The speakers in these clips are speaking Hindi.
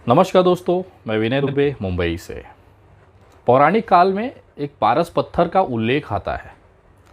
नमस्कार दोस्तों, मैं विनय दुबे मुंबई से। पौराणिक काल में एक पारस पत्थर का उल्लेख आता है।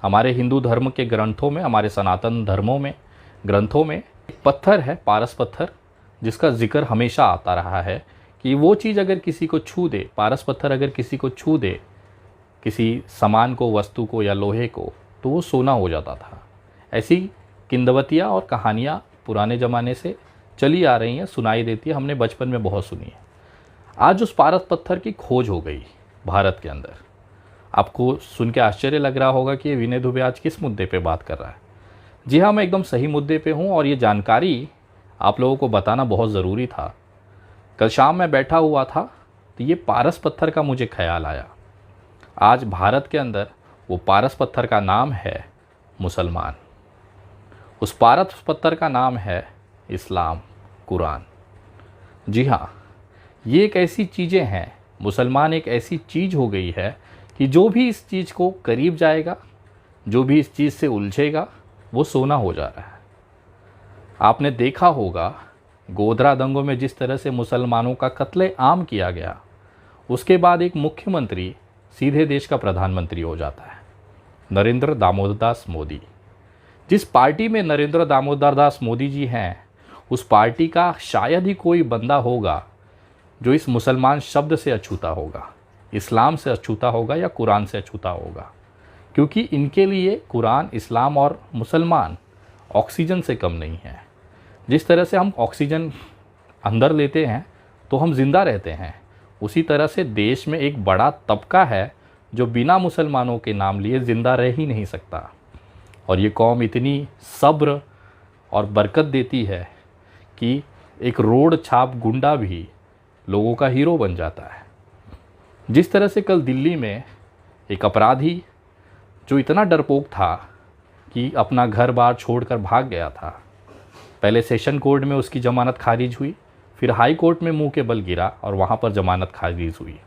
हमारे हिंदू धर्म के ग्रंथों में, हमारे सनातन धर्मों में ग्रंथों में एक पत्थर है, पारस पत्थर, जिसका जिक्र हमेशा आता रहा है कि वो चीज़ अगर किसी को छू दे, पारस पत्थर अगर किसी को छू दे, किसी सामान को, वस्तु को या लोहे को, तो वो सोना हो जाता था। ऐसी किंवदंतियाँ और कहानियाँ पुराने ज़माने से चली आ रही हैं, सुनाई देती है, हमने बचपन में बहुत सुनी है। आज उस पारस पत्थर की खोज हो गई भारत के अंदर। आपको सुन के आश्चर्य लग रहा होगा कि ये विनय दुबे आज किस मुद्दे पे बात कर रहा है। जी हाँ, मैं एकदम सही मुद्दे पे हूँ और ये जानकारी आप लोगों को बताना बहुत ज़रूरी था। कल शाम मैं बैठा हुआ था तो ये पारस पत्थर का मुझे ख्याल आया। आज भारत के अंदर वो पारस पत्थर का नाम है मुसलमान। उस पारस पत्थर का नाम है इस्लाम, कुरान। जी हाँ, ये एक ऐसी चीज़ें हैं, मुसलमान एक ऐसी चीज़ हो गई है कि जो भी इस चीज़ को करीब जाएगा, जो भी इस चीज़ से उलझेगा, वो सोना हो जा रहा है। आपने देखा होगा गोधरा दंगों में जिस तरह से मुसलमानों का कत्ले आम किया गया, उसके बाद एक मुख्यमंत्री सीधे देश का प्रधानमंत्री हो जाता है, नरेंद्र दामोदर दास मोदी। जिस पार्टी में नरेंद्र दामोदर दास मोदी जी हैं, उस पार्टी का शायद ही कोई बंदा होगा जो इस मुसलमान शब्द से अछूता होगा, इस्लाम से अछूता होगा या कुरान से अछूता होगा। क्योंकि इनके लिए कुरान, इस्लाम और मुसलमान ऑक्सीजन से कम नहीं है। जिस तरह से हम ऑक्सीजन अंदर लेते हैं तो हम जिंदा रहते हैं, उसी तरह से देश में एक बड़ा तबका है जो बिना मुसलमानों के नाम लिए ज़िंदा रह ही नहीं सकता। और ये कौम इतनी सब्र और बरकत देती है कि एक रोड छाप गुंडा भी लोगों का हीरो बन जाता है। जिस तरह से कल दिल्ली में एक अपराधी जो इतना डरपोक था कि अपना घर बार छोड़कर भाग गया था, पहले सेशन कोर्ट में उसकी ज़मानत खारिज हुई, फिर हाई कोर्ट में मुंह के बल गिरा और वहाँ पर ज़मानत खारिज हुई।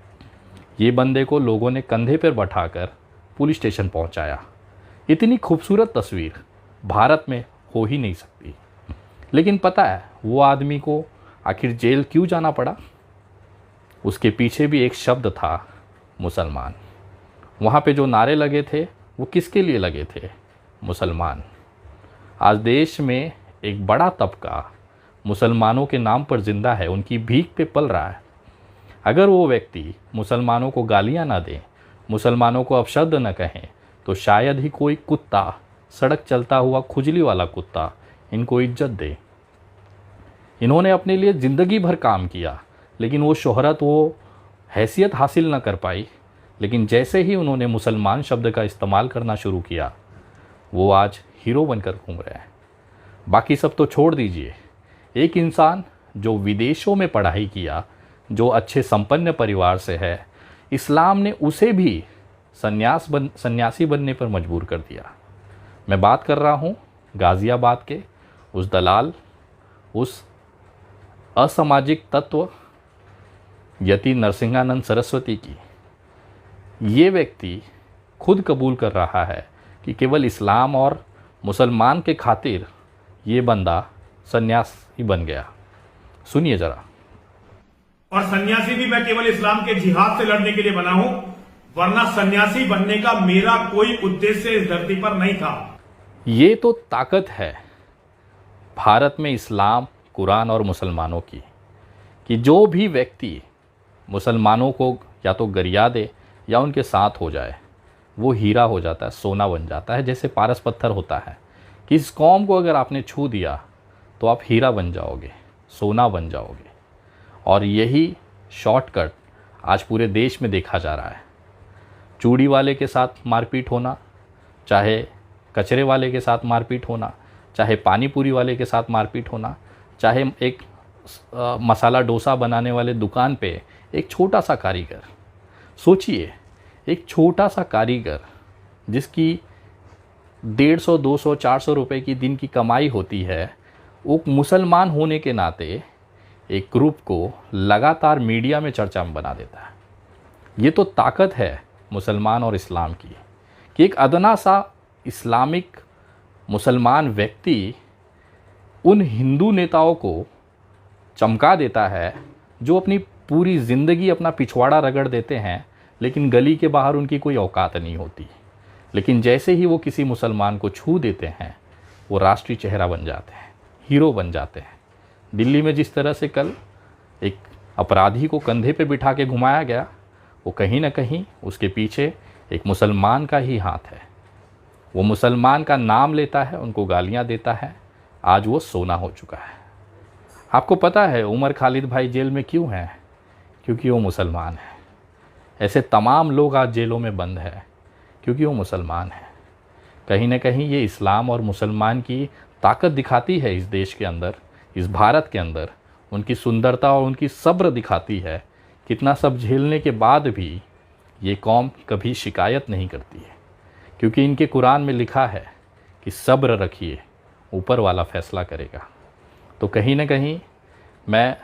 ये बंदे को लोगों ने कंधे पर बैठाकर पुलिस स्टेशन पहुँचाया। इतनी खूबसूरत तस्वीर भारत में हो ही नहीं सकती। लेकिन पता है वो आदमी को आखिर जेल क्यों जाना पड़ा? उसके पीछे भी एक शब्द था, मुसलमान। वहाँ पे जो नारे लगे थे वो किसके लिए लगे थे? मुसलमान। आज देश में एक बड़ा तबका मुसलमानों के नाम पर जिंदा है, उनकी भीख पे पल रहा है। अगर वो व्यक्ति मुसलमानों को गालियाँ ना दें, मुसलमानों को अपशब्द न कहें, तो शायद ही कोई कुत्ता, सड़क चलता हुआ खुजली वाला कुत्ता, इनको इज्जत दे। इन्होंने अपने लिए ज़िंदगी भर काम किया, लेकिन वो शोहरत, वो हैसियत हासिल न कर पाई। लेकिन जैसे ही उन्होंने मुसलमान शब्द का इस्तेमाल करना शुरू किया, वो आज हीरो बनकर घूम रहे हैं। बाकी सब तो छोड़ दीजिए, एक इंसान जो विदेशों में पढ़ाई किया, जो अच्छे संपन्न परिवार से है, इस्लाम ने उसे भी सन्यासी बनने पर मजबूर कर दिया। मैं बात कर रहा हूँ गाज़ियाबाद के उस दलाल, उस असामाजिक तत्व यति नरसिंहानंद सरस्वती की। ये व्यक्ति खुद कबूल कर रहा है कि केवल इस्लाम और मुसलमान के खातिर ये बंदा सन्यासी बन गया। सुनिए ज़रा। और सन्यासी भी मैं केवल इस्लाम के जिहाद से लड़ने के लिए बना हूं, वरना सन्यासी बनने का मेरा कोई उद्देश्य इस धरती पर नहीं था। ये तो ताकत है भारत में इस्लाम, कुरान और मुसलमानों की, कि जो भी व्यक्ति मुसलमानों को या तो गरिया दे या उनके साथ हो जाए, वो हीरा हो जाता है, सोना बन जाता है। जैसे पारस पत्थर होता है कि इस कौम को अगर आपने छू दिया तो आप हीरा बन जाओगे, सोना बन जाओगे। और यही शॉर्टकट आज पूरे देश में देखा जा रहा है। चूड़ी वाले के साथ मारपीट होना, चाहे कचरे वाले के साथ मारपीट होना, चाहे पानी पूरी वाले के साथ मारपीट होना, चाहे एक मसाला डोसा बनाने वाले दुकान पे एक छोटा सा कारीगर, सोचिए एक छोटा सा कारीगर जिसकी 150, 200, 400 रुपए की दिन की कमाई होती है, वो मुसलमान होने के नाते एक ग्रुप को लगातार मीडिया में चर्चा में बना देता है। ये तो ताकत है मुसलमान और इस्लाम की, कि एक अदना सा इस्लामिक मुसलमान व्यक्ति उन हिंदू नेताओं को चमका देता है जो अपनी पूरी ज़िंदगी अपना पिछवाड़ा रगड़ देते हैं, लेकिन गली के बाहर उनकी कोई औकात नहीं होती। लेकिन जैसे ही वो किसी मुसलमान को छू देते हैं, वो राष्ट्रीय चेहरा बन जाते हैं, हीरो बन जाते हैं। दिल्ली में जिस तरह से कल एक अपराधी को कंधे पे बिठा के घुमाया गया, वो कहीं ना कहीं उसके पीछे एक मुसलमान का ही हाथ है। वो मुसलमान का नाम लेता है, उनको गालियां देता है। आज वो सोना हो चुका है। आपको पता है उमर खालिद भाई जेल में क्यों हैं? क्योंकि वो मुसलमान है। ऐसे तमाम लोग आज जेलों में बंद हैं क्योंकि वो मुसलमान है। कहीं ना कहीं ये इस्लाम और मुसलमान की ताकत दिखाती है इस देश के अंदर, इस भारत के अंदर। उनकी सुंदरता और उनकी सब्र दिखाती है। कितना सब झेलने के बाद भी ये कौम कभी शिकायत नहीं करती है, क्योंकि इनके कुरान में लिखा है कि सब्र रखिए, ऊपर वाला फैसला करेगा। तो कहीं ना कहीं मैं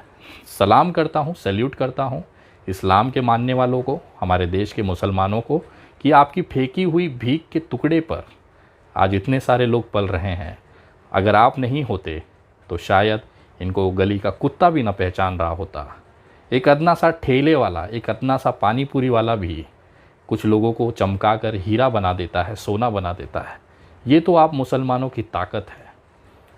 सलाम करता हूँ, सैल्यूट करता हूँ इस्लाम के मानने वालों को, हमारे देश के मुसलमानों को, कि आपकी फेंकी हुई भीख के टुकड़े पर आज इतने सारे लोग पल रहे हैं। अगर आप नहीं होते तो शायद इनको गली का कुत्ता भी ना पहचान रहा होता। एक अदना सा ठेले वाला, एक अदना सा पानी पूरी वाला भी कुछ लोगों को चमका कर हीरा बना देता है, सोना बना देता है। ये तो आप मुसलमानों की ताकत है।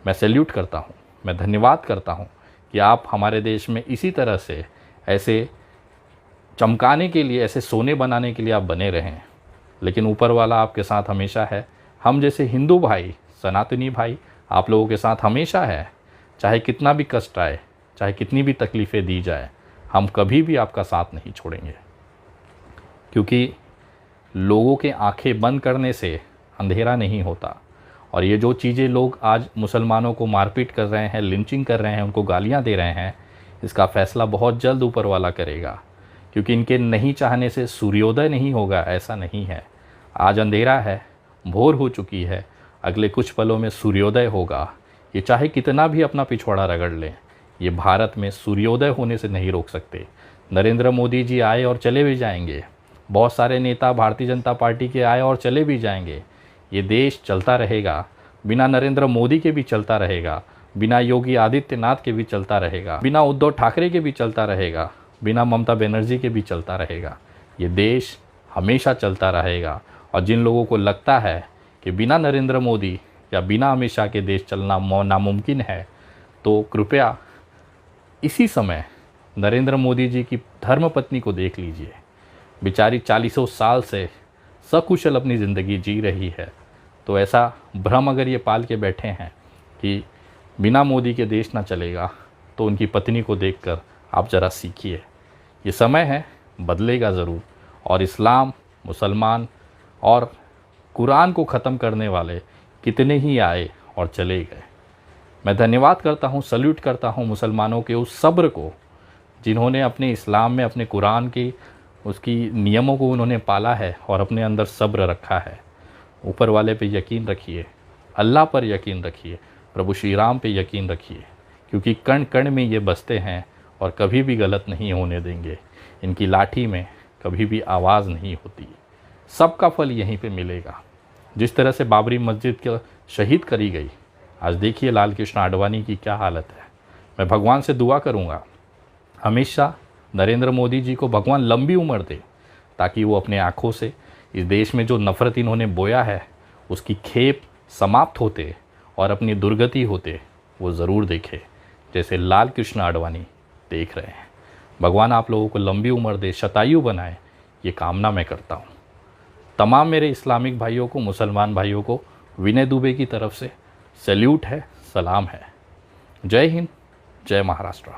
मैं सैल्यूट करता हूँ, मैं धन्यवाद करता हूँ कि आप हमारे देश में इसी तरह से ऐसे चमकाने के लिए, ऐसे सोने बनाने के लिए आप बने रहें। लेकिन ऊपर वाला आपके साथ हमेशा है। हम जैसे हिंदू भाई, सनातनी भाई आप लोगों के साथ हमेशा है। चाहे कितना भी कष्ट आए, चाहे कितनी भी तकलीफ़ें दी जाए, हम कभी भी आपका साथ नहीं छोड़ेंगे। क्योंकि लोगों के आंखें बंद करने से अंधेरा नहीं होता। और ये जो चीज़ें लोग आज मुसलमानों को मारपीट कर रहे हैं, लिंचिंग कर रहे हैं, उनको गालियां दे रहे हैं, इसका फ़ैसला बहुत जल्द ऊपर वाला करेगा। क्योंकि इनके नहीं चाहने से सूर्योदय नहीं होगा, ऐसा नहीं है। आज अंधेरा है, भोर हो चुकी है, अगले कुछ पलों में सूर्योदय होगा। ये चाहे कितना भी अपना पिछवाड़ा रगड़ लें, ये भारत में सूर्योदय होने से नहीं रोक सकते। नरेंद्र मोदी जी आए और चले भी जाएंगे, बहुत सारे नेता भारतीय जनता पार्टी के आए और चले भी जाएंगे। ये देश चलता रहेगा, बिना नरेंद्र मोदी के भी चलता रहेगा, बिना योगी आदित्यनाथ के भी चलता रहेगा, बिना उद्धव ठाकरे के भी चलता रहेगा, बिना ममता बनर्जी के भी चलता रहेगा। ये देश हमेशा चलता रहेगा। और जिन लोगों को लगता है कि बिना नरेंद्र मोदी या बिना अमित शाह के देश चलना नामुमकिन है, तो कृपया इसी समय नरेंद्र मोदी जी की धर्मपत्नी को देख लीजिए। बेचारी 40 साल से सकुशल अपनी ज़िंदगी जी रही है। तो ऐसा भ्रम अगर ये पाल के बैठे हैं कि बिना मोदी के देश ना चलेगा, तो उनकी पत्नी को देखकर आप ज़रा सीखिए। ये समय है, बदलेगा ज़रूर। और इस्लाम, मुसलमान और कुरान को ख़त्म करने वाले कितने ही आए और चले गए। मैं धन्यवाद करता हूँ, सल्यूट करता हूँ मुसलमानों के उस सब्र को, जिन्होंने अपने इस्लाम में, अपने कुरान की उसकी नियमों को उन्होंने पाला है और अपने अंदर सब्र रखा है। ऊपर वाले पे यकीन रखिए, अल्लाह पर यकीन रखिए, प्रभु श्री राम पे यकीन रखिए, क्योंकि कण कण में ये बसते हैं और कभी भी गलत नहीं होने देंगे। इनकी लाठी में कभी भी आवाज़ नहीं होती। सबका फल यहीं पे मिलेगा। जिस तरह से बाबरी मस्जिद को शहीद करी गई, आज देखिए लाल कृष्ण आडवाणी की क्या हालत है। मैं भगवान से दुआ करूँगा हमेशा नरेंद्र मोदी जी को भगवान लंबी उम्र दे, ताकि वो अपने आँखों से इस देश में जो नफ़रत इन्होंने बोया है उसकी खेप समाप्त होते और अपनी दुर्गति होते वो ज़रूर देखे, जैसे लाल कृष्ण आडवाणी देख रहे हैं। भगवान आप लोगों को लंबी उम्र दे, शतायु बनाए, ये कामना मैं करता हूँ। तमाम मेरे इस्लामिक भाइयों को, मुसलमान भाइयों को विनय दुबे की तरफ से सैल्यूट है, सलाम है। जय हिंद, जय महाराष्ट्र।